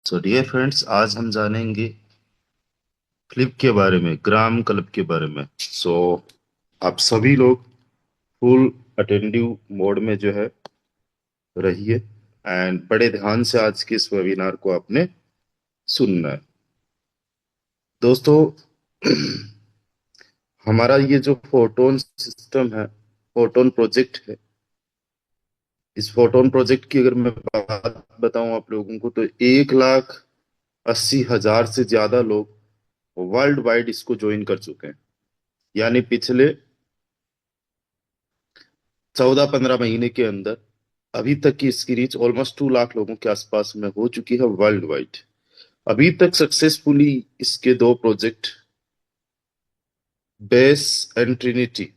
So dear friends, आज हम जानेंगे क्लिप के बारे में, ग्राम क्लब के बारे में। आप सभी लोग फुल अटेंटिव मोड में जो है रहिए एंड बड़े ध्यान से आज के इस वेबिनार को आपने सुनना है। दोस्तों, हमारा ये जो फोटोन सिस्टम है, फोटोन प्रोजेक्ट है। इस फोटोन प्रोजेक्ट की अगर मैं बात बताऊं आप लोगों को, तो 1,80,000 से ज्यादा लोग वर्ल्ड वाइड इसको ज्वाइन कर चुके हैं। यानी पिछले 14-15 महीने के अंदर अभी तक की इसकी रीच ऑलमोस्ट 2 लाख लोगों के आसपास में हो चुकी है वर्ल्ड वाइड। अभी तक सक्सेसफुली इसके दो project, base and Trinity,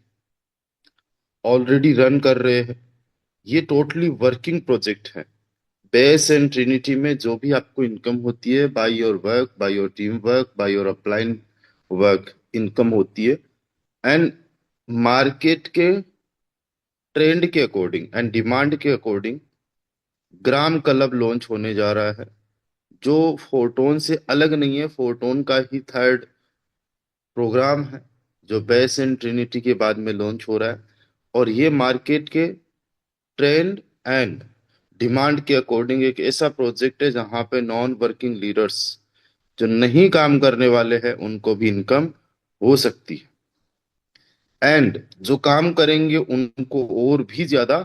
already run कर रहे हैं। ये टोटली वर्किंग प्रोजेक्ट है। बेस एंड ट्रिनिटी में जो भी आपको इनकम होती है, by your work, by your team work, by your upline work, income होती है। एंड मार्केट के ट्रेंड के अकॉर्डिंग एंड डिमांड के अकॉर्डिंग ग्राम क्लब लॉन्च होने जा रहा है, जो फोटोन से अलग नहीं है। फोटोन का ही थर्ड प्रोग्राम है, जो बेस एंड ट्रिनिटी के बाद में लॉन्च हो रहा है। और ये मार्केट के ट्रेंड एंड डिमांड के अकॉर्डिंग एक ऐसा प्रोजेक्ट है जहां पे नॉन वर्किंग लीडर्स, जो नहीं काम करने वाले हैं, उनको भी इनकम हो सकती है। एंड जो काम करेंगे उनको और भी ज्यादा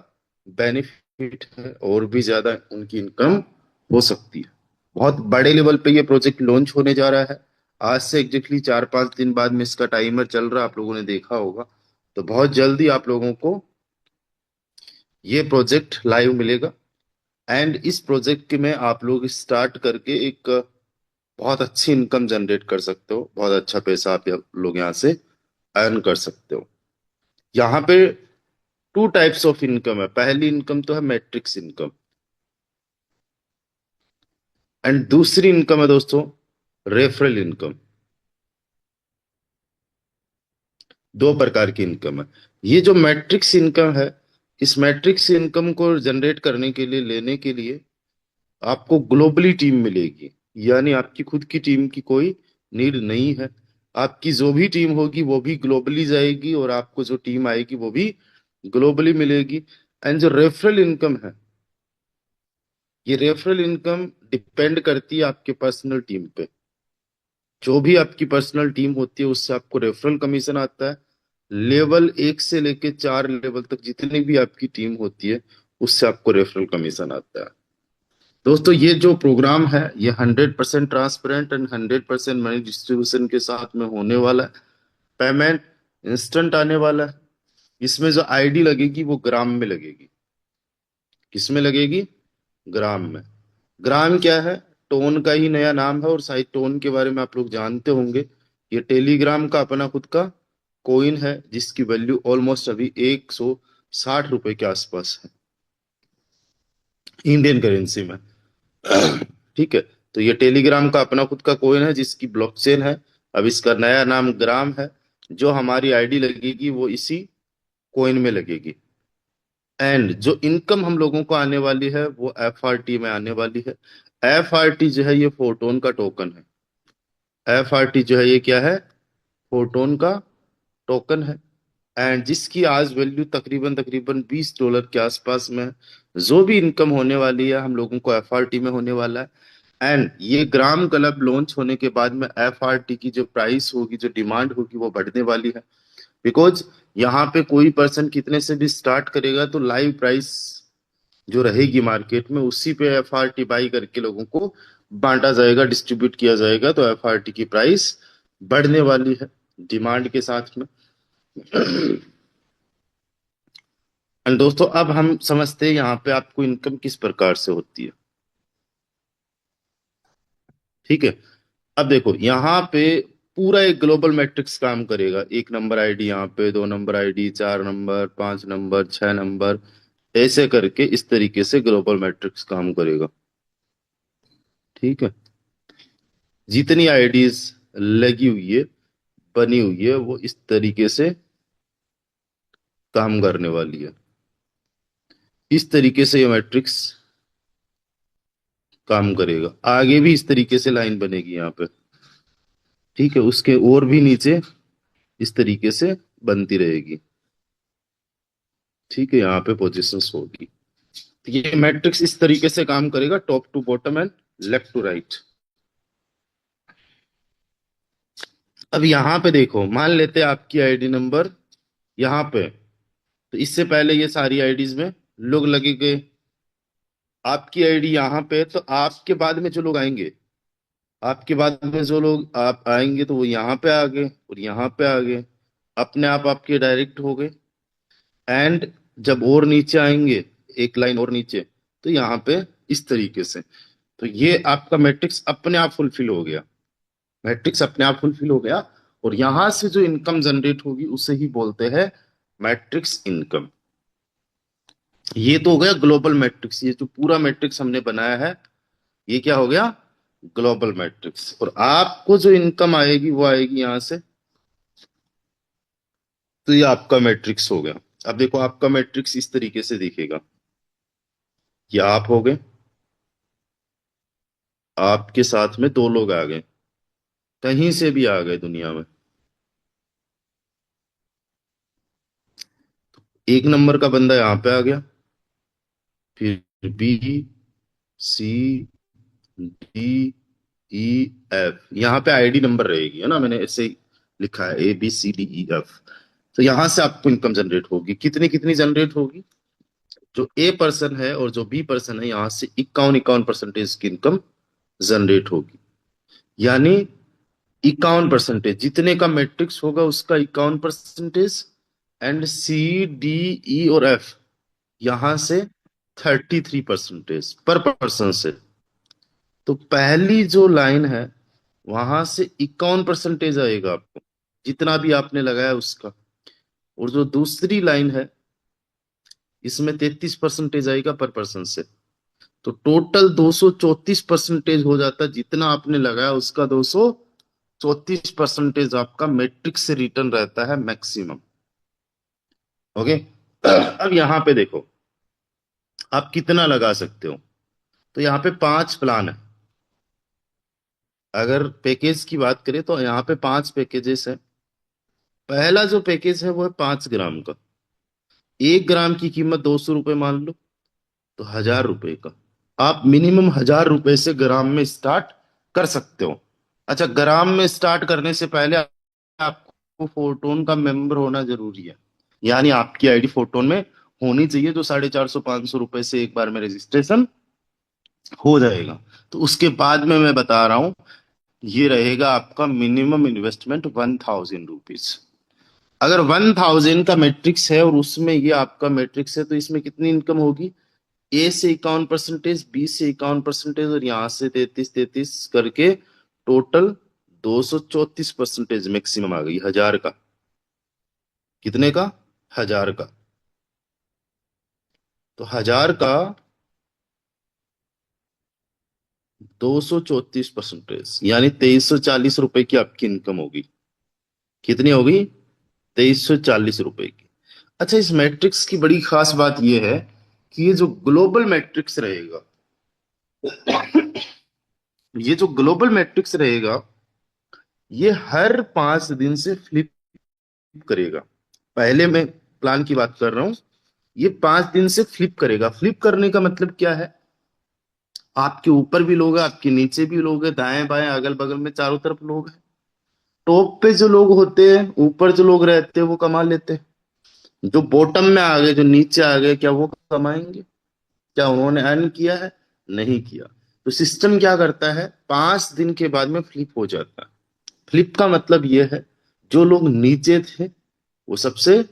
बेनिफिट है, और भी ज्यादा उनकी इनकम हो सकती है। बहुत बड़े लेवल पे ये प्रोजेक्ट लॉन्च होने जा रहा है। आज से एग्जैक्टली 4-5 दिन बाद में इसका टाइमर चल रहा है, आप लोगों ने देखा होगा। तो बहुत जल्दी आप लोगों को ये प्रोजेक्ट लाइव मिलेगा। एंड इस प्रोजेक्ट में आप लोग स्टार्ट करके एक बहुत अच्छी इनकम जनरेट कर सकते हो। बहुत अच्छा पैसा आप लोग यहाँ से अर्न कर सकते हो। यहाँ पे टू टाइप्स ऑफ इनकम है। पहली इनकम तो है मैट्रिक्स इनकम, एंड दूसरी इनकम है दोस्तों रेफरल इनकम। दो प्रकार की इनकम है। ये जो मैट्रिक्स इनकम है, इस मैट्रिक्स इनकम को जनरेट करने के लिए, लेने के लिए आपको ग्लोबली टीम मिलेगी। यानी आपकी खुद की टीम की कोई नीड नहीं है। आपकी जो भी टीम होगी वो भी ग्लोबली जाएगी, और आपको जो टीम आएगी वो भी ग्लोबली मिलेगी। एंड जो रेफरल इनकम है, ये रेफरल इनकम डिपेंड करती है आपके पर्सनल टीम पे। जो भी आपकी पर्सनल टीम होती है उससे आपको रेफरल कमीशन आता है। लेवल 1 से लेके 4 लेवल तक जितनी भी आपकी टीम होती है, उससे आपको रेफरल कमीशन आता है। दोस्तों, ये जो प्रोग्राम है, ये 100% ट्रांसपेरेंट एंड 100% मनी डिस्ट्रीब्यूशन के साथ में होने वाला है। पेमेंट इंस्टेंट आने वाला है। इसमें जो आईडी लगेगी वो ग्राम में लगेगी। किसमें लगेगी? ग्राम में। ग्राम क्या है? टोन का ही नया नाम है, और शायद टोन के बारे में आप लोग जानते होंगे। ये टेलीग्राम का अपना खुद का कोइन है, जिसकी वैल्यू ऑलमोस्ट अभी 160 रुपए के आसपास है इंडियन करेंसी में। ठीक है। तो ये टेलीग्राम का अपना खुद का कोइन है, जिसकी ब्लॉकचेन है। अब इसका नया नाम ग्राम है। जो हमारी आईडी लगेगी वो इसी कोइन में लगेगी। एंड जो इनकम हम लोगों को आने वाली है वो FRT में आने वाली है। FRT जो है ये फोटोन का टोकन है। FRT जो है ये क्या है? फोटोन का टोकन है। एंड जिसकी आज वैल्यू तकरीबन तकरीबन $20 के आसपास में है। जो भी इनकम होने वाली है हम लोगों को FRT में होने वाला है। एंड ये ग्राम क्लब लॉन्च होने के बाद में FRT की जो प्राइस होगी, जो डिमांड होगी, वो बढ़ने वाली है। बिकॉज यहाँ पे कोई पर्सन कितने से भी स्टार्ट करेगा तो लाइव प्राइस जो रहेगी मार्केट में, उसी पे FRT बाई करके लोगों को बांटा जाएगा, डिस्ट्रीब्यूट किया जाएगा। तो FRT की प्राइस बढ़ने वाली है डिमांड के साथ में। एंड दोस्तों, अब हम समझते हैं यहाँ पे आपको इनकम किस प्रकार से होती है। ठीक है। अब देखो यहाँ पे पूरा एक ग्लोबल मैट्रिक्स काम करेगा। 1 नंबर आईडी यहाँ पे, 2 number ID, 4 number, 5 number, 6 number, ऐसे करके इस तरीके से ग्लोबल मैट्रिक्स काम करेगा। ठीक है। जितनी आईडीज लगी हुई है, बनी हुई है, वो इस तरीके से काम करने वाली है। इस तरीके से ये मैट्रिक्स काम करेगा। आगे भी इस तरीके से लाइन बनेगी यहाँ पे, ठीक है, उसके और भी नीचे इस तरीके से बनती रहेगी, ठीक है, यहाँ पे पोजीशंस होगी। तो ये मैट्रिक्स इस तरीके से काम करेगा, top to bottom and left to right. अब यहाँ पे देखो, मान लेते हैं आपकी आईडी नंबर यहाँ पे, तो इससे पहले ये सारी आईडीज में लोग लगे गए, आपकी आईडी यहाँ पे, तो आपके बाद में जो लोग आएंगे, आपके बाद में जो लोग आप आएंगे, तो वो यहाँ पे आ गए और यहाँ पे आ गए, अपने आप आपके डायरेक्ट हो गए। एंड जब और नीचे आएंगे, एक लाइन और नीचे, तो यहाँ पे इस तरीके से, तो ये आपका मैट्रिक्स अपने आप फुलफिल हो गया, मैट्रिक्स अपने आप फुलफिल हो गया। और यहां से जो इनकम जनरेट होगी उसे ही बोलते हैं मैट्रिक्स इनकम। ये तो हो गया ग्लोबल मैट्रिक्स, ये जो पूरा मैट्रिक्स हमने बनाया है, ये क्या हो गया, ग्लोबल मैट्रिक्स। और आपको जो इनकम आएगी वो आएगी यहां से, तो ये आपका मैट्रिक्स हो गया। अब देखो आपका मैट्रिक्स इस तरीके से दिखेगा, ये आप हो गए, आपके साथ में दो लोग आ गए, कहीं से भी आ गए दुनिया में। एक नंबर का बंदा यहाँ पे आ गया, फिर बी, सी, डी, ई, एफ, यहाँ पे आईडी नंबर रहेगी, है ना, मैंने ऐसे ही लिखा है ABCDEF। तो यहां से आपको इनकम जनरेट होगी, कितनी कितनी जनरेट होगी, जो ए पर्सन है और जो बी पर्सन है, यहां से 51 51% की इनकम जनरेट होगी। यानी 51%, जितने का मैट्रिक्स होगा उसका 51%। एंड C, D, E और F यहां से 33% पर पर्सन से। तो पहली जो लाइन है वहां से 51% आएगा आपको, जितना भी आपने लगाया उसका। और जो दूसरी लाइन है इसमें 33% आएगा पर पर्सन से। तो टोटल 234% हो जाता है, जितना आपने लगाया उसका 234% आपका मैट्रिक्स से रिटर्न रहता है मैक्सिमम। ओके। अब यहाँ पे देखो आप कितना लगा सकते हो, तो यहाँ पे 5 प्लान है। अगर पैकेज की बात करें तो यहाँ पे 5 पैकेजेस है। पहला जो पैकेज है वो है 5 ग्राम का, 1 ग्राम की कीमत 200 रुपये मान लो, तो 1000 रुपये का। आप मिनिमम 1000 रुपये से ग्राम में स्टार्ट कर सकते हो। अच्छा, ग्राम में स्टार्ट करने से पहले आपको फोरटोन का मेंबर होना जरूरी है, यानी आपकी आईडी फोरटोन में होनी चाहिए, जो 450 500 रुपए से एक बार में रजिस्ट्रेशन हो जाएगा। तो उसके बाद में मैं बता रहा हूं, ये रहेगा आपका मिनिमम इन्वेस्टमेंट 1000 रुपीज। अगर 1000 का मैट्रिक्स है और उसमें ये आपका मैट्रिक्स है, तो इसमें कितनी इनकम होगी, ए से 51%, बी से 51%, और यहां से 33 33 करके टोटल 234% मैक्सिमम आ गई, 1000 का। कितने का, 1000 का। तो 1000 का 234%, यानी 2340 रुपए की आपकी इनकम होगी। कितनी होगी, 2340 रुपए की। अच्छा, इस मैट्रिक्स की बड़ी खास बात यह है कि ये जो ग्लोबल मैट्रिक्स रहेगा, ये जो ग्लोबल मैट्रिक्स रहेगा, ये हर 5 दिन से फ्लिप करेगा। पहले मैं प्लान की बात कर रहा हूं, ये 5 दिन से फ्लिप करेगा। फ्लिप करने का मतलब क्या है, आपके ऊपर भी लोग हैं, आपके नीचे भी लोग हैं, दाएं बाएं अगल बगल में चारों तरफ लोग हैं। टॉप पे जो लोग होते हैं, ऊपर जो लोग रहते हैं वो कमा लेते हैं, जो बॉटम में आ गए, जो नीचे आ गए, क्या वो कमाएंगे, क्या उन्होंने अर्न किया है, नहीं किया। तो सिस्टम क्या करता है, 5 दिन के बाद में फ्लिप हो जाता है। फ्लिप का मतलब ये है, जो लोग नीचे थे वो सबसे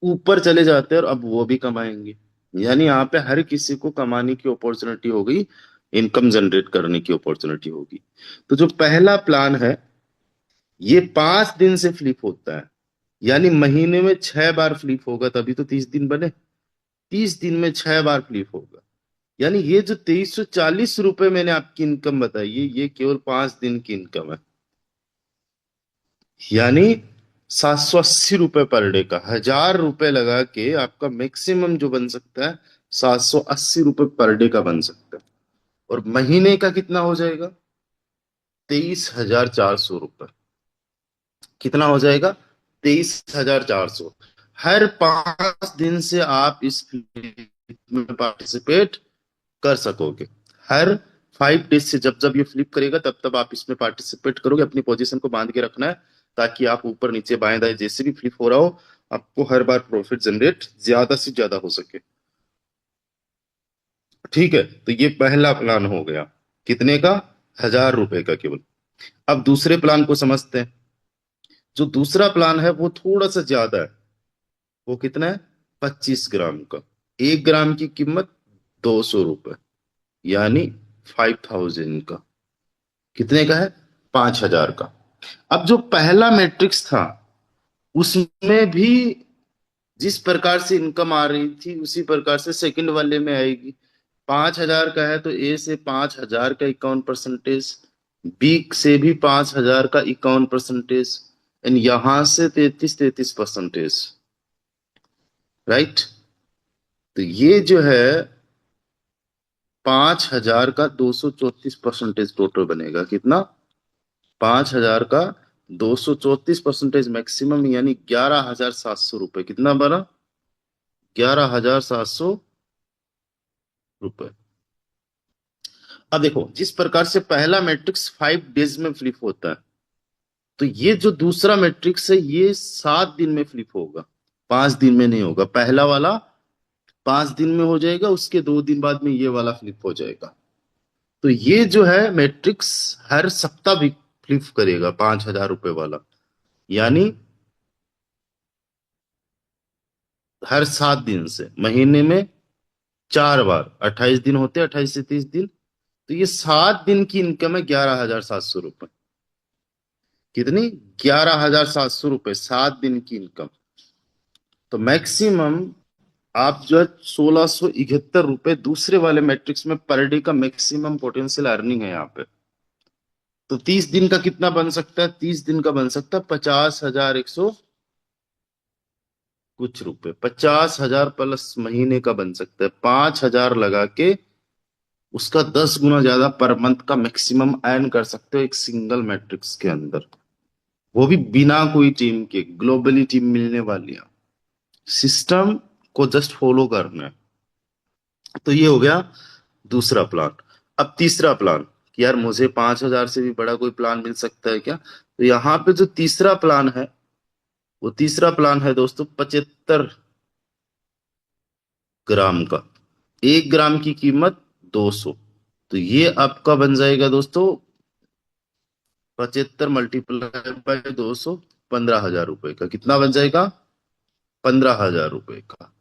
ऊपर चले जाते हैं और अब वो भी कमाएंगे। यानी यहाँ पे हर किसी को कमाने की अपॉर्चुनिटी हो गई, इनकम जनरेट करने की अपॉर्चुनिटी होगी। तो जो पहला प्लान है, ये 5 दिन से फ्लिप होता है, यानी महीने में 6 बार फ्लिप होगा, तभी तो 30 दिन बने। 30 दिन में 6 बार फ्लिप होगा। यानी ये जो 2340 रुपए मैंने आपकी इनकम बताई है, ये केवल 5 दिन की इनकम है। यानी 780 रुपए पर डे का, 1000 रुपए लगा के आपका मैक्सिमम जो बन सकता है 780 रुपए पर डे का बन सकता है। और महीने का कितना हो जाएगा? 23,400 रुपए। कितना हो जाएगा? 23,400। हर 5 दिन से आप इस फ्लिप में पार्टिसिपेट कर सकोगे। हर 5 डेज से जब जब ये फ्लिप करेगा तब तब आप इसमें पार्टिसिपेट करोगे। अपनी पोजीशन को बांध के रखना है ताकि आप ऊपर नीचे बाएं दाएं जैसे भी फ्लिप हो रहा हो, आपको हर बार प्रॉफिट जनरेट ज्यादा से ज्यादा हो सके। ठीक है, तो ये पहला प्लान हो गया। कितने का? 1,000 रुपए का केवल। अब दूसरे प्लान को समझते हैं। जो दूसरा प्लान है वो थोड़ा सा ज्यादा है। वो कितना है? 25 ग्राम का। 1 ग्राम की कीमत 200 रुपए, यानी 5,000 का। कितने का है? 5,000 का। अब जो पहला मैट्रिक्स था उसमें भी जिस प्रकार से इनकम आ रही थी उसी प्रकार से सेकंड वाले में आएगी। 5,000 का है तो ए से 5,000 का 51%, बी से भी 5,000 का 51%, एंड यहां से 33-33%। राइट। तो ये जो है 5,000 का 234% टोटल बनेगा। कितना? 5,000 का 234% मैक्सिमम, यानी 11,700 रुपए। कितना बना? 11,700 रुपए। अब देखो, जिस प्रकार से पहला मैट्रिक्स 5 डेज में फ्लिप होता है, तो ये जो दूसरा मैट्रिक्स है ये 7 दिन में फ्लिप होगा, 5 दिन में नहीं होगा। पहला वाला 5 दिन में हो जाएगा, उसके 2 दिन बाद में ये वाला फ्लिप हो जाएगा। तो ये जो है मैट्रिक्स हर सप्ताह भी फ्लिप करेगा 5,000 रुपए वाला, यानी हर 7 दिन से। महीने में 4 बार, 28 दिन होते हैं, 28 से 30 दिन। तो ये 7 दिन की इनकम है 11,700 रुपए। कितनी? 11,700 रुपए 7 दिन की इनकम। तो मैक्सिमम आप जो है 1,671 रुपए दूसरे वाले मैट्रिक्स में पर डे का मैक्सिमम पोटेंशियल अर्निंग है यहाँ पे। तो 30 दिन का कितना बन सकता है? 30 दिन का बन सकता है 50,100 कुछ रुपए। 50,000 प्लस महीने का बन सकता है 5,000 लगा के उसका 10 गुना ज्यादा पर मंथ का मैक्सिमम अर्न कर सकते हो एक सिंगल मैट्रिक्स के अंदर। वो भी बिना कोई टीम के, ग्लोबली टीम मिलने वाली है। सिस्टम को जस्ट फॉलो करना है। तो ये हो गया दूसरा प्लान। अब तीसरा प्लान कि यार मुझे 5,000 से भी बड़ा कोई प्लान मिल सकता है क्या? तो यहाँ पे जो तीसरा प्लान है वो तीसरा प्लान है दोस्तों 75 ग्राम का। 1 ग्राम की कीमत 200। तो ये आपका बन जाएगा दोस्तों 75 मल्टीप्लाई बाय 200, 15,000 रुपए का। कितना बन जाएगा? 15,000 रुपए का।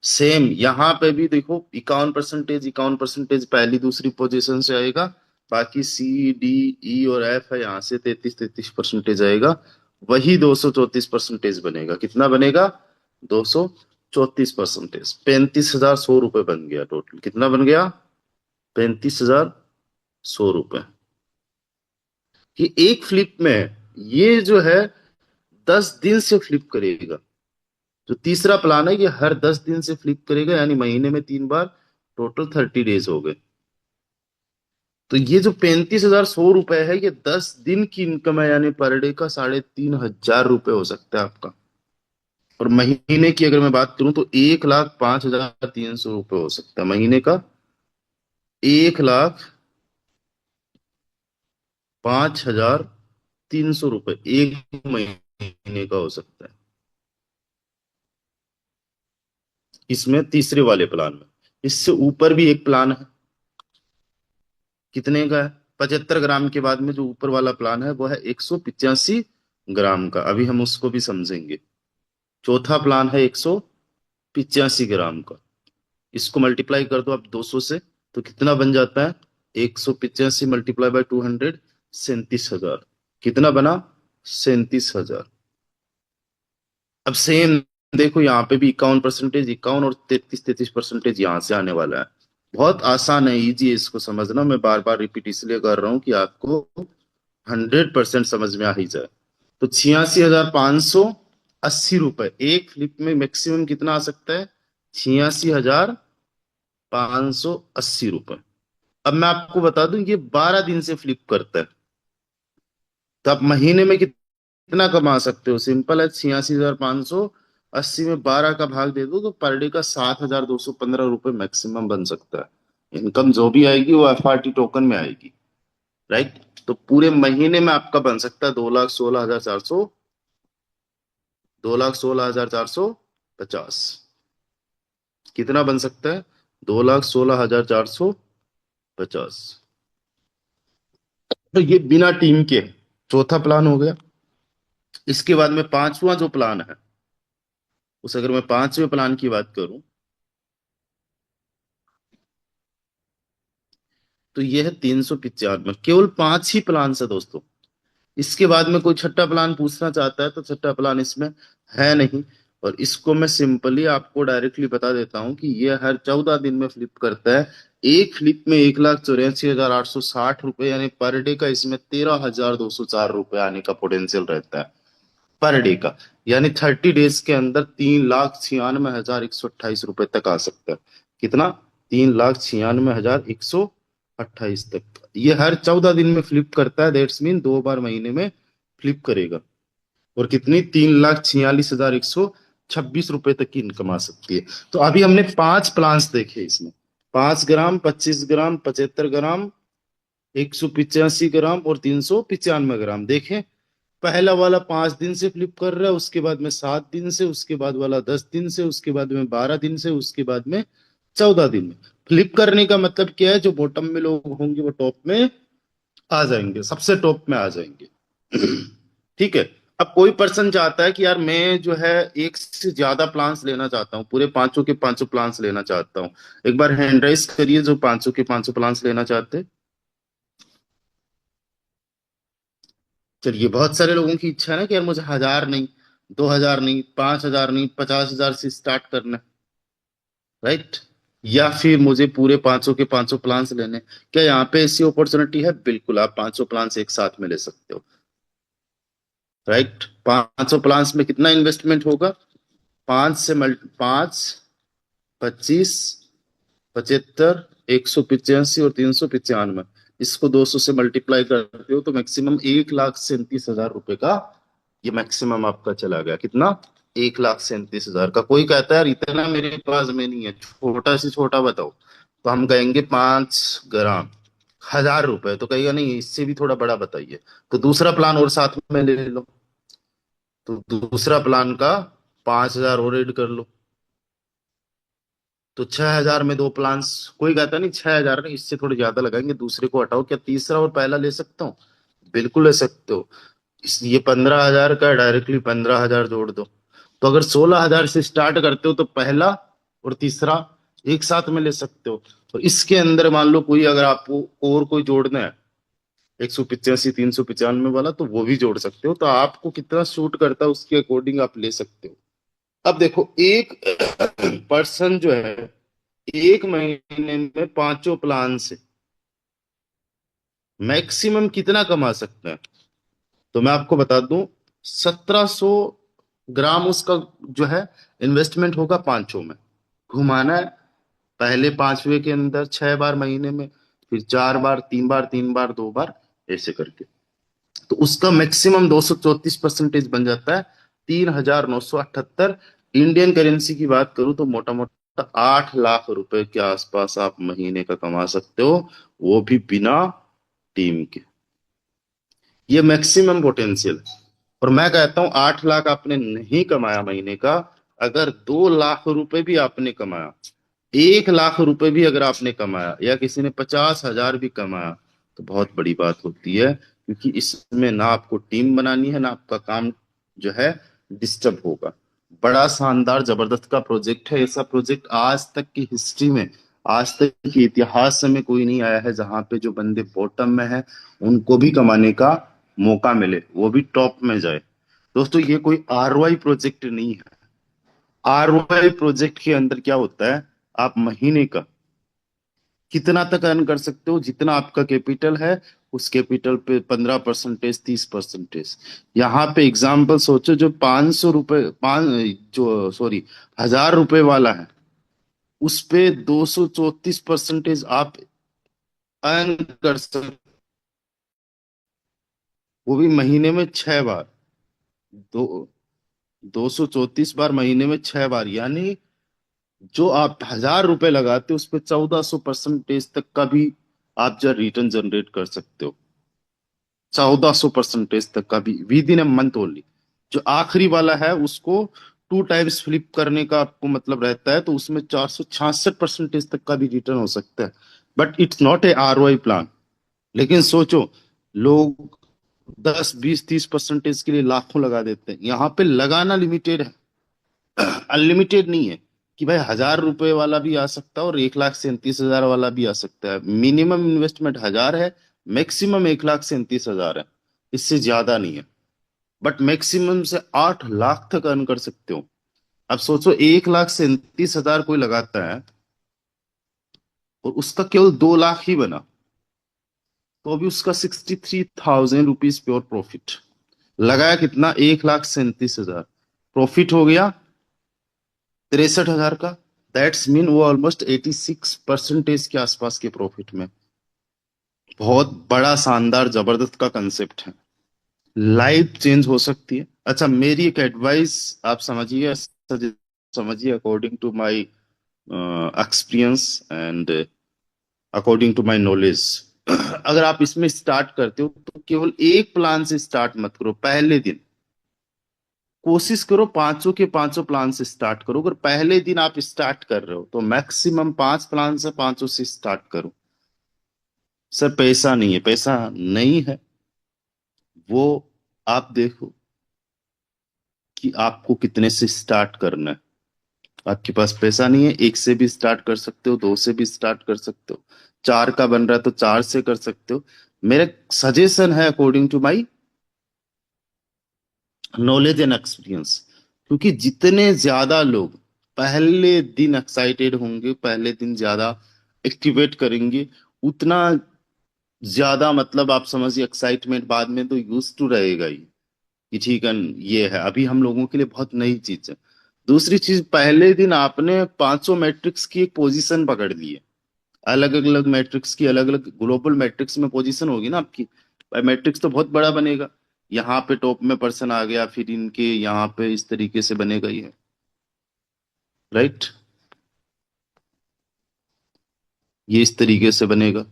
सेम यहाँ पे भी देखो 51%, 51% पहली दूसरी पोजीशन से आएगा। बाकी सी डी ई और एफ है, यहाँ से 33-33% आएगा। वही 234% बनेगा। कितना बनेगा? 234%। 35,100 रुपए बन गया टोटल। कितना बन गया? 35,100 रुपए। कि एक फ्लिप में है। ये जो है 10 दिन से फ्लिप करेगा। जो तीसरा प्लान है ये हर 10 दिन से फ्लिप करेगा, यानी महीने में 3 बार, टोटल 30 डेज हो गए। तो ये जो 35,100 रुपए है ये 10 दिन की इनकम है, यानी पर डे का 3,500 रुपए हो सकता है आपका। और महीने की अगर मैं बात करूं तो 1,05,300 रुपए हो सकता है महीने का। 1,05,300 रुपए एक महीने का हो सकता है इसमें, तीसरे वाले प्लान में। इससे ऊपर भी एक प्लान है। कितने का है? 75 ग्राम के बाद में जो ऊपर वाला प्लान है वो है 185 ग्राम का। अभी हम उसको भी समझेंगे। चौथा प्लान है 185 ग्राम का। इसको मल्टीप्लाई कर दो आप 200 से, तो कितना बन जाता है? 185 मल्टीप्लाई बाय 200, 37,000। कितना बना? 37,000। अब सेम देखो यहाँ पे भी 51%, 51 और 33-33% यहाँ से आने वाला है। बहुत आसान है, इजी है इसको समझना। मैं बार बार रिपीट इसलिए कर रहा हूँ कि आपको 100% समझ में आ ही जाए। तो 86,580 रुपए एक फ्लिप में मैक्सिमम कितना आ सकता है? 86,580 रुपए। अब मैं आपको बता दूं ये 12 दिन से फ्लिप करता है, तो आप महीने में कितना कमा सकते हो? सिंपल है, 86,580 में 12 का भाग दे दो तो पर डे का 7,215 रुपये मैक्सिमम बन सकता है। इनकम जो भी आएगी वो FRT टोकन में आएगी, राइट? तो पूरे महीने में आपका बन सकता है 2,16,400, 2,16,450। कितना बन सकता है? 2,16,450। तो ये बिना टीम के चौथा प्लान हो गया। इसके बाद में पांचवा जो प्लान है, उस अगर मैं पांचवें प्लान की बात करूं तो ये है 395। केवल पांच ही प्लान है दोस्तों। इसके बाद में कोई छठा प्लान पूछना चाहता है तो छठा प्लान इसमें है नहीं। और इसको मैं सिंपली आपको डायरेक्टली बता देता हूं कि ये हर 14 दिन में फ्लिप करता है। एक फ्लिप में 1,84,860 रुपये, यानी पर डे का इसमें 13,204 रुपये आने का पोटेंशियल रहता है पर डे का। यानी 30 डेज के अंदर 3,96,128 रुपये तक आ सकता है। कितना? 3,96,128 तक। ये हर 14 दिन में फ्लिप करता है, दैट्स मीन 2 बार महीने में फ्लिप करेगा। और कितनी? 3,46,126 रुपये तक की इनकम आ सकती है। तो अभी हमने पांच प्लान्स देखे इसमें। 5 ग्राम, 25 ग्राम, 75 ग्राम, 185 ग्राम और 395 ग्राम देखें। पहला वाला 5 दिन से फ्लिप कर रहा है, उसके बाद में 7 दिन से, उसके बाद वाला 10 दिन से, उसके बाद में 12 दिन से, उसके बाद में 14 दिन में। फ्लिप करने का मतलब क्या है? जो बॉटम में लोग होंगे वो टॉप में आ जाएंगे, सबसे टॉप में आ जाएंगे। ठीक है। अब कोई पर्सन चाहता है कि यार मैं जो है एक से ज्यादा प्लान्स लेना चाहता हूँ, पूरे पांचों के पांचों प्लान्स लेना चाहता हूँ। एक बार हैंड राइज करिए जो पांचों के पांचों प्लान्स लेना चाहते हैं। चलिए, बहुत सारे लोगों की इच्छा है ना कि यार मुझे 1,000 नहीं, 2,000 नहीं, 5,000 नहीं, 50,000 से स्टार्ट करना है, राइट? या फिर मुझे पूरे पांचों के पांचों प्लान्स लेने हैं। क्या यहाँ पे ऐसी अपॉर्चुनिटी है? बिल्कुल, आप पांचों प्लान्स एक साथ में ले सकते हो, राइट? पांचों प्लान्स में कितना इन्वेस्टमेंट होगा? 5 से 25, 75, 185 और 395, इसको 200 से मल्टीप्लाई करते हो तो मैक्सिमम 1,37,000 रुपए का ये मैक्सिमम आपका चला गया। कितना? 1,37,000 का। कोई कहता है यार इतना मेरे पास में नहीं है, छोटा से छोटा बताओ, तो हम कहेंगे 5 ग्राम, 1,000 रुपए। तो कहेगा नहीं इससे भी थोड़ा बड़ा बताइए, तो दूसरा प्लान और साथ में ले लो। तो दूसरा प्लान का 5,000 और ऐड कर लो, तो 6,000 में दो प्लान्स। कोई कहता नहीं 6,000 नहीं, इससे थोड़े ज्यादा लगाएंगे, दूसरे को हटाओ, क्या तीसरा और पहला ले सकता हूँ? बिल्कुल ले सकते हो। ये 15,000 का, डायरेक्टली 15,000 जोड़ दो। तो अगर 16,000 से स्टार्ट करते हो तो पहला और तीसरा एक साथ में ले सकते हो। तो इसके अंदर मान लो कोई अगर आपको और कोई जोड़ना है, 185, 395 वाला, तो वो भी जोड़ सकते हो। तो आपको कितना सूट करता है उसके अकॉर्डिंग आप ले सकते हो। अब देखो, एक पर्सन जो है एक महीने में पांचों प्लान से मैक्सिमम कितना कमा सकता है? तो मैं आपको बता दूं, 1,700 ग्राम उसका जो है इन्वेस्टमेंट होगा पांचों में। घुमाना है पहले पांचवे के अंदर 6 बार महीने में, फिर 4 बार, 3 बार, 3 बार, 2 बार, ऐसे करके। तो उसका मैक्सिमम 234% बन जाता है, 3,978। इंडियन करेंसी की बात करूं तो मोटा मोटा 8 लाख रुपए के आसपास आप महीने का कमा सकते हो, वो भी बिना टीम के। ये मैक्सिमम पोटेंशियल है। और मैं कहता हूं 8 लाख आपने नहीं कमाया महीने का, अगर 2 लाख रुपए भी आपने कमाया, 1 लाख रुपए भी अगर आपने कमाया, या किसी ने 50,000 भी कमाया, तो बहुत बड़ी बात होती है। क्योंकि इसमें ना आपको टीम बनानी है, ना आपका काम जो है डिस्टर्ब होगा। बड़ा शानदार जबरदस्त का प्रोजेक्ट है। ऐसा प्रोजेक्ट आज तक की हिस्ट्री में, आज तक के इतिहास में कोई नहीं आया है जहां पे जो बंदे बॉटम में है उनको भी कमाने का मौका मिले, वो भी टॉप में जाए। दोस्तों, ये कोई ROI प्रोजेक्ट नहीं है। ROI प्रोजेक्ट के अंदर क्या होता है? आप महीने का कितना तक अर्न कर सकते हो? जितना आपका कैपिटल है उस कैपिटल पे 15%, 30%। यहाँ पे एग्जाम्पल सोचो, जो 500 रुपए, पांच, जो सॉरी 1,000 रुपए वाला है, उस पे 234% आप अर्न कर सकते, वो भी महीने में 6 बार। दो 234 बार महीने में 6 बार, यानी जो आप 1,000 रुपए लगाते हो उस पे 1400% तक का भी आप जो रिटर्न जनरेट कर सकते हो। 1400% तक का भी with in a month only. जो आखिरी वाला है उसको 2 टाइम्स फ्लिप करने का आपको मतलब रहता है, तो उसमें 466% तक का भी रिटर्न हो सकता है। But it's not a ROI plan. लेकिन सोचो, लोग 10 20 30% के लिए लाखों लगा देते हैं। यहाँ पे लगाना लिमिटेड है, अनलिमिटेड नहीं है कि भाई 1,000 रुपए वाला भी आ सकता है और 1,37,000 वाला भी आ सकता है। मिनिमम इन्वेस्टमेंट 1,000 है, मैक्सिमम 1,37,000 है, इससे ज्यादा नहीं है। बट मैक्सिमम से 8 लाख तक अर्न कर सकते हो। अब सोचो, 1,37,000 कोई लगाता है और उसका केवल 2 लाख ही बना, तो अभी उसका 63,000 रुपीज प्योर प्रॉफिट। लगाया कितना? 1,37,000। प्रॉफिट हो गया 63,000 का। दैट्स मीन वो ऑलमोस्ट 86% के आसपास के प्रॉफिट में। बहुत बड़ा शानदार जबरदस्त का कंसेप्ट है। लाइफ चेंज हो सकती है। अच्छा, मेरी एक एडवाइस आप समझिए, समझिए according to my experience and according to my knowledge. अगर आप इसमें स्टार्ट करते हो तो केवल एक प्लान से स्टार्ट मत करो पहले दिन। कोशिश करो पांचों के पांचों प्लान से स्टार्ट करो। अगर पहले दिन आप स्टार्ट कर रहे हो तो मैक्सिमम 5 प्लान से पांचों से स्टार्ट करो। सर पैसा नहीं है, पैसा नहीं है, वो आप देखो कि आपको कितने से स्टार्ट करना है। आपके पास पैसा नहीं है, एक से भी स्टार्ट कर सकते हो, दो से भी स्टार्ट कर सकते हो, चार का बन रहा है तो चार से कर सकते हो। मेरा सजेशन है according to my knowledge and experience, क्योंकि जितने ज्यादा लोग पहले दिन एक्साइटेड होंगे, पहले दिन ज्यादा एक्टिवेट करेंगे, उतना ज्यादा मतलब आप समझिए एक्साइटमेंट बाद में तो यूज टू रहेगा ही कि ठीक है, ये है अभी हम लोगों के लिए बहुत नई चीज है। दूसरी चीज, पहले दिन आपने पांचों मैट्रिक्स की एक पोजीशन पकड़ ली है। अलग अलग मैट्रिक्स की अलग अलग ग्लोबल मैट्रिक्स में पोजीशन होगी ना आपकी। भाई मैट्रिक्स तो बहुत बड़ा बनेगा। यहाँ पे टॉप में पर्सन आ गया, फिर इनके यहाँ पे इस तरीके से बनेगा ही है। राइट, ये इस तरीके से बनेगा।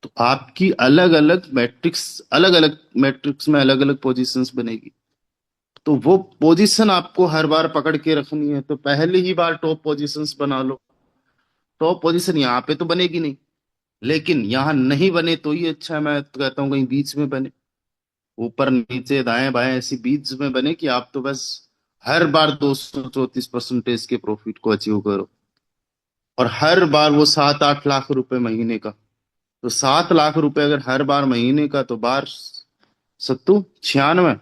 तो आपकी अलग अलग मैट्रिक्स में अलग अलग पोजीशंस बनेगी। तो वो पोजीशन आपको हर बार पकड़ के रखनी है, तो पहले ही बार टॉप पोजीशंस बना लो। टॉप पोजीशन यहाँ पे तो बनेगी नहीं, लेकिन यहाँ नहीं बने तो ही अच्छा है। मैं तो कहता हूँ कहीं बीच में बने, ऊपर नीचे दाएं बाएं ऐसी बीच में बने कि आप तो बस हर बार 234% के प्रॉफिट को अचीव करो। और हर बार वो 7 8 लाख रुपए महीने का। तो 7 लाख रुपए अगर हर बार महीने का, तो बार सत्तू 96,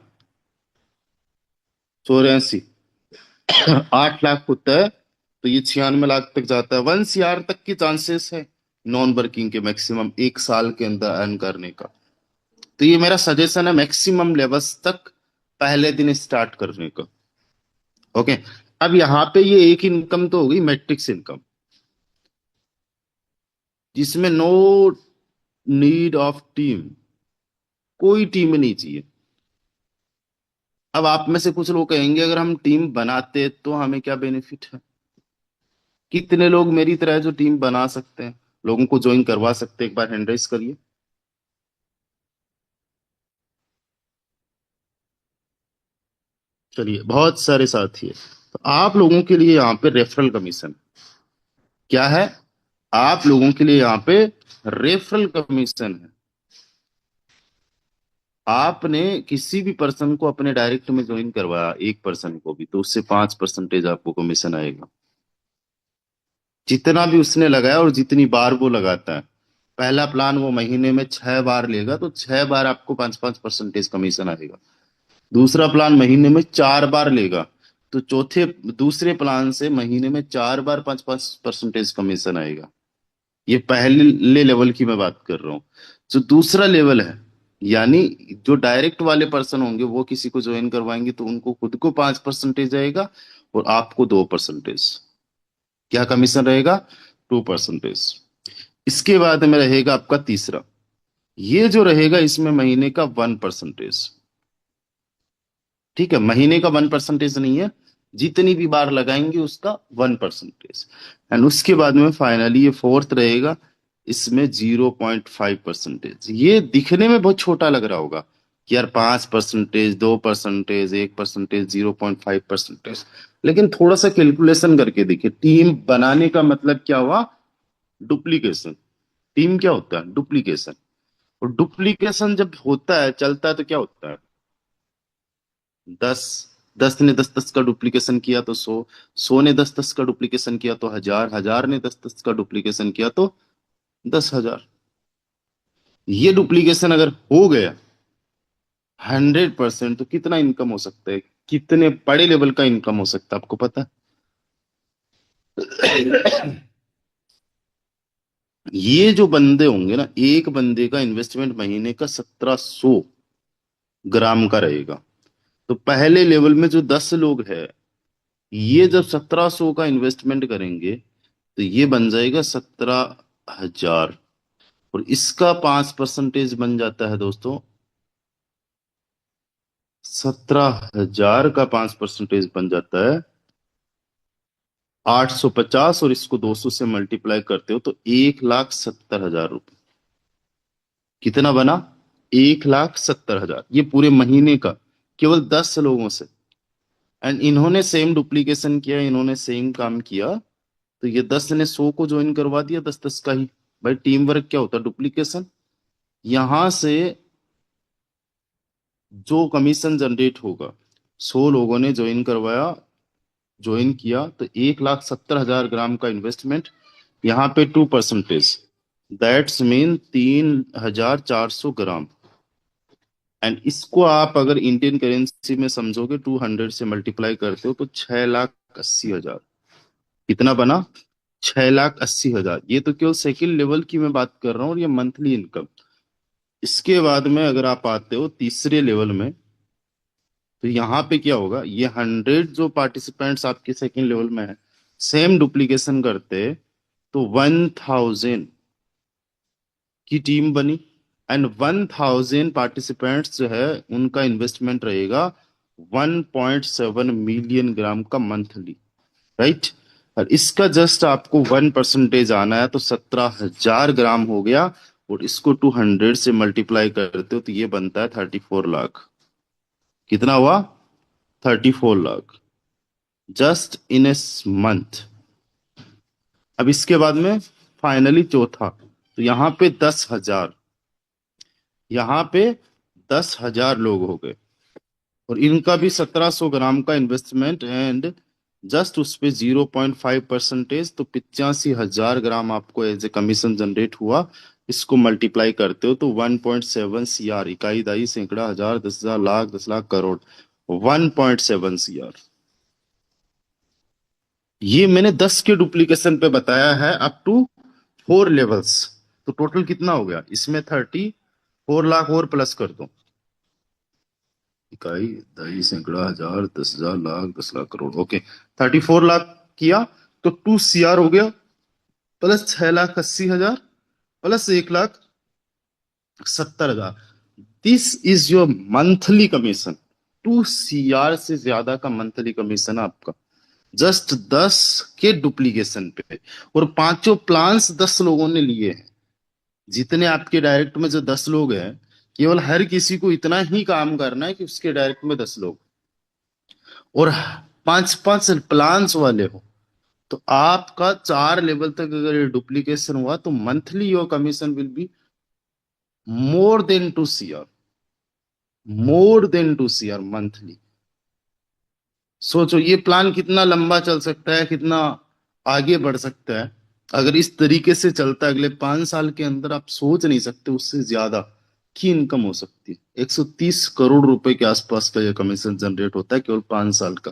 84, 8 लाख होता है। तो ये 96 लाख तक जाता है। 1 CR तक की चांसेस है नॉन वर्किंग के, मैक्सिमम एक साल के अंदर अर्न करने का। तो ये मेरा सजेशन है मैक्सिमम लेवल्स तक पहले दिन स्टार्ट करने का। ओके। अब यहाँ पे ये एक इनकम तो होगी मैट्रिक्स इनकम, जिसमें नो नीड ऑफ टीम, कोई टीम नहीं चाहिए। अब आप में से कुछ लोग कहेंगे अगर हम टीम बनाते तो हमें क्या बेनिफिट है? कितने लोग मेरी तरह जो टीम बना सकते हैं, लोगों को ज्वाइन करवा सकते हैं? एक बार हैंड रेस करिए। चलिए, बहुत सारे साथी है। तो आप लोगों के लिए यहाँ पे रेफरल कमीशन क्या है? आप लोगों के लिए यहाँ पे रेफरल कमीशन है। आपने किसी भी पर्सन को अपने डायरेक्ट में ज्वाइन करवाया, एक पर्सन को भी, तो उससे 5% आपको कमीशन आएगा। जितना भी उसने लगाया और जितनी बार वो लगाता है। पहला प्लान वो महीने में 6 बार लेगा, तो 6 बार आपको 5 5% कमीशन आएगा। दूसरा प्लान महीने में 4 बार लेगा, तो दूसरे प्लान से महीने में 4 बार 5 5% कमीशन आएगा। ये पहले लेवल की मैं बात कर रहा हूँ। जो दूसरा लेवल है, यानी जो डायरेक्ट वाले पर्सन होंगे वो किसी को ज्वाइन करवाएंगे तो उनको खुद को 5% आएगा और आपको 2%। क्या कमीशन रहेगा? 2%। इसके बाद में रहेगा आपका तीसरा, ये जो रहेगा इसमें महीने का 1%। ठीक है, महीने का 1% नहीं है, जितनी भी बार लगाएंगे उसका 1%। एंड उसके बाद में फाइनली ये फोर्थ रहेगा, इसमें 0.5%। ये दिखने में बहुत छोटा लग रहा होगा कि यार 5%, 2%, 1%, 0.5%, लेकिन थोड़ा सा कैलकुलेशन करके देखिए। टीम बनाने का मतलब क्या हुआ? डुप्लीकेशन। टीम क्या होता है? डुप्लीकेशन। और डुप्लीकेशन जब होता है, चलता है, तो क्या होता है? 10, 10 ने 10 10 का डुप्लीकेशन किया तो 100, 100 ने 10 10 का डुप्लीकेशन किया तो 1000, 1000 ने 10 10 का डुप्लीकेशन किया तो 10,000। ये डुप्लीकेशन अगर हो गया 100%, तो कितना इनकम हो सकता है? कितने बड़े लेवल का इनकम हो सकता है, आपको पता है? ये जो बंदे होंगे ना, एक बंदे का इन्वेस्टमेंट महीने का 1700 ग्राम का रहेगा। तो पहले लेवल में जो 10 लोग हैं, ये जब 1700 का इन्वेस्टमेंट करेंगे तो ये बन जाएगा 17,000। और इसका 5% बन जाता है दोस्तों, 17,000 का 5% बन जाता है 850। और इसको 200 से मल्टीप्लाई करते हो तो 1,70,000 रुपये। कितना बना? 1,70,000, ये पूरे महीने का, केवल 10 लोगों से। एंड इन्होंने सेम डुप्लीकेशन किया, इन्होंने सेम काम किया, तो ये 10 ने 100 को ज्वाइन करवा दिया, 10 10 का ही। भाई टीम वर्क क्या होता है? डुप्लीकेशन। यहां से जो कमीशन जनरेट होगा, 100 लोगों ने ज्वाइन करवाया, ज्वाइन किया, तो 1,70,000 ग्राम का इन्वेस्टमेंट, यहाँ पे 2%, दैट्स मीन 3,400 ग्राम। एंड इसको आप अगर इंडियन करेंसी में समझोगे, 200 से मल्टीप्लाई करते हो तो 6,80,000। कितना बना? 6,80,000। ये तो केवल सेकंड लेवल की मैं बात कर रहा हूँ, और ये मंथली इनकम। इसके बाद में अगर आप आते हो तीसरे लेवल में, तो यहाँ पे क्या होगा? ये 100 जो पार्टिसिपेंट्स आपके सेकंड लेवल में है, सेम डुप्लीकेशन करते तो 1,000 की टीम बनी। एंड 1,000 पार्टिसिपेंट्स जो है, उनका इन्वेस्टमेंट रहेगा 1.7 मिलियन ग्राम का मंथली, राइट? और इसका जस्ट आपको 1% आना है, तो 17,000 ग्राम हो गया। और इसको 200 से मल्टीप्लाई करते हो तो ये बनता है 34 लाख। कितना हुआ? 34 lakh, just in a month. अब इसके बाद में फाइनली चौथा, तो यहाँ पे 10,000, यहाँ पे 10,000 लोग हो गए, और इनका भी 1,700 ग्राम का इन्वेस्टमेंट। एंड जस्ट उस पे 0.5%, तो 85,000 ग्राम आपको एज ए कमीशन जनरेट हुआ। इसको मल्टीप्लाई करते हो तो 1.7 CR, इकाई, दाई, सैकड़ा, हजार, 10,000, लाख, 10 लाख, करोड़, 1.7 CR। ये मैंने 10 के डुप्लीकेशन पे बताया है, अप टू 4 लेवल्स। तो टोटल कितना हो गया इसमें? 34 लाख और प्लस कर दो, इकाई, दही, सैकड़ा, हजार, 10,000, लाख, 10 लाख, करोड़। ओके, 34 लाख किया तो 2 CR हो गया, plus 6,80,000, plus 1,70,000। This is your monthly commission. 2 CR से ज्यादा का मंथली कमीशन है आपका, जस्ट 10 के डुप्लीकेशन पे। और पांचों प्लान्स 10 लोगों ने लिए हैं। जितने आपके डायरेक्ट में जो 10 लोग हैं, केवल हर किसी को इतना ही काम करना है कि उसके डायरेक्ट में 10 लोग, और 5 5 प्लान्स वाले हो, तो आपका 4 लेवल तक अगर ये डुप्लीकेशन हुआ तो monthly your commission will be more than 2 CR। More than 2 CR monthly. सोचो ये प्लान कितना लंबा चल सकता है, कितना आगे बढ़ सकता है। अगर इस तरीके से चलता है, अगले 5 साल के अंदर आप सोच नहीं सकते उससे ज्यादा की इनकम हो सकती है। 130 करोड़ रुपए के आसपास का यह कमीशन जनरेट होता है केवल 5 साल का।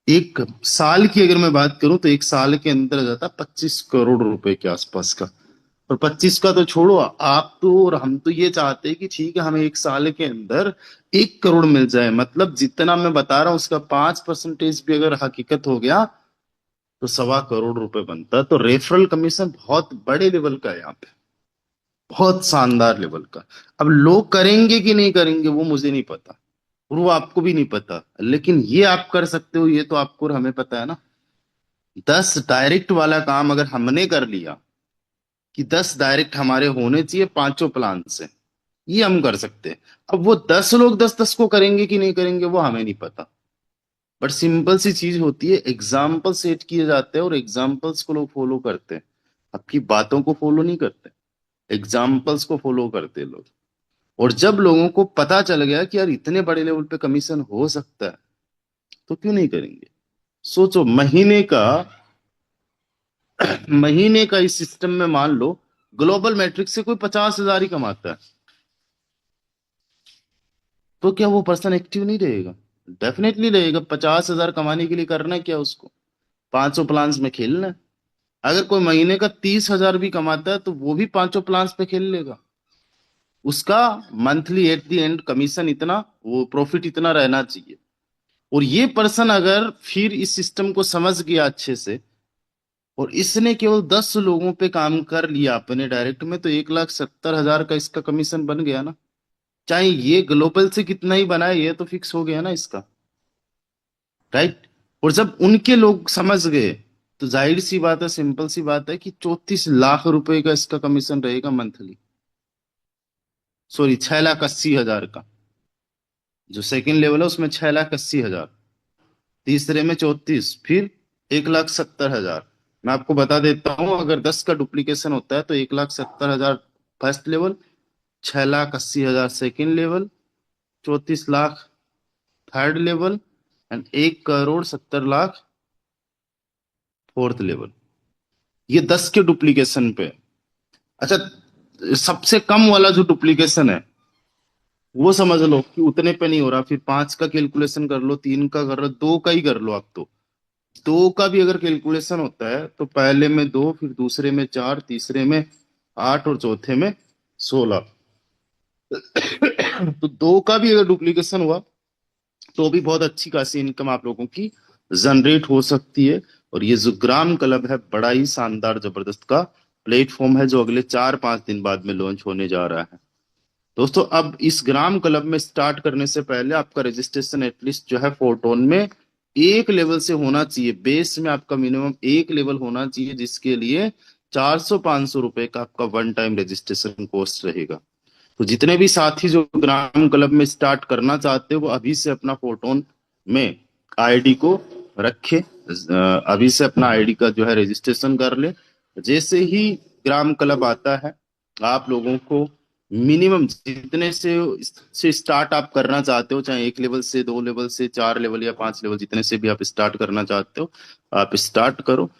एक साल की अगर मैं बात करूं तो एक साल के अंदर जाता 25 करोड़ रुपए के आसपास का। और 25 का तो छोड़ो, आप तो और हम तो ये चाहते हैं कि ठीक है, हमें एक साल के अंदर 1 करोड़ मिल जाए। मतलब जितना मैं बता रहा हूं उसका 5% भी अगर हकीकत हो गया तो 1.25 करोड़ रुपए बनता है। तो रेफरल कमीशन बहुत बड़े लेवल का है यहाँ पे, बहुत शानदार लेवल का। अब लोग करेंगे कि नहीं करेंगे वो मुझे नहीं पता, और वो आपको भी नहीं पता, लेकिन ये आप कर सकते हो, ये तो आपको और हमें पता है ना। 10 डायरेक्ट वाला काम अगर हमने कर लिया कि 10 डायरेक्ट हमारे होने चाहिए पांचों प्लान से, ये हम कर सकते हैं। अब वो 10 लोग 10-10 को करेंगे कि नहीं करेंगे वो हमें नहीं पता, बट सिंपल सी चीज होती है, एग्जाम्पल सेट किए जाते हैं और एग्जाम्पल्स को लोग फॉलो करते हैं। आपकी बातों को फॉलो नहीं करते, एग्जाम्पल्स को फॉलो करते हैं लोग। और जब लोगों को पता चल गया कि यार इतने बड़े लेवल पे कमीशन हो सकता है, तो क्यों नहीं करेंगे। सोचो, महीने का इस सिस्टम में मान लो ग्लोबल मैट्रिक्स से कोई 50,000 ही कमाता है, तो क्या वो पर्सन एक्टिव नहीं रहेगा? डेफिनेटली रहेगा। 50,000 कमाने के लिए करना है क्या उसको? 500 प्लान्स में खेलना है। अगर कोई महीने का 30,000 भी कमाता है तो वो भी पांचों प्लान्स पे खेल लेगा। उसका monthly at the end commission इतना, वो प्रॉफिट इतना रहना चाहिए। और ये पर्सन अगर फिर इस सिस्टम को समझ गया अच्छे से, और इसने केवल 10 लोगों पे काम कर लिया अपने डायरेक्ट में, तो 1,70,000 का इसका कमीशन बन गया ना। चाहे ये ग्लोबल से कितना ही बनाए, ये तो फिक्स हो गया ना इसका, राइट। और जब उनके लोग समझ गए, तो जाहिर सी बात है, सिंपल सी बात है कि 34 लाख रुपए का इसका कमीशन रहेगा मंथली। सॉरी, 6,80,000 का। जो सेकंड लेवल है उसमें 6,80,000, तीसरे में 34, फिर 1,70,000। मैं आपको बता देता हूं, अगर 10 का डुप्लीकेशन होता है तो 1,70,000 first level, 6,80,000 second level, 34 lakh third level, and 1,70,00,000 fourth level. ये 10 के डुप्लीकेशन पे। अच्छा, सबसे कम वाला जो डुप्लीकेशन है वो समझ लो कि उतने पे नहीं हो रहा, फिर 5 का कैलकुलेशन कर लो, 3 का कर लो, 2 का ही कर लो आप तो। 2 का भी अगर कैलकुलेशन होता है तो पहले में 2, फिर दूसरे में 4, तीसरे में 8 और चौथे में 16। तो 2 का भी अगर डुप्लीकेशन हुआ तो भी बहुत अच्छी खासी इनकम आप लोगों की जनरेट हो सकती है। और ये जो ग्राम क्लब है, बड़ा ही शानदार जबरदस्त का प्लेटफॉर्म है, जो अगले 4-5 दिन बाद में लॉन्च होने जा रहा है। दोस्तों, अब इस ग्राम क्लब में स्टार्ट करने से पहले आपका रजिस्ट्रेशन एटलीस्ट जो है फोरटोन में एक लेवल से होना चाहिए। बेस में आपका मिनिमम एक लेवल होना चाहिए, जिसके लिए 400-500 रुपए का आपका वन टाइम रजिस्ट्रेशन कॉस्ट रहेगा। तो जितने भी साथी जो ग्राम क्लब में स्टार्ट करना चाहते हो, वो अभी से अपना फोरटोन में आईडी को रखे, अभी से अपना आईडी का जो है रजिस्ट्रेशन कर ले। जैसे ही ग्राम क्लब आता है, आप लोगों को मिनिमम जितने से स्टार्ट आप करना चाहते हो, चाहे 1 लेवल से, 2 लेवल से, 4 लेवल या 5 लेवल, जितने से भी आप स्टार्ट करना चाहते हो, आप स्टार्ट करो।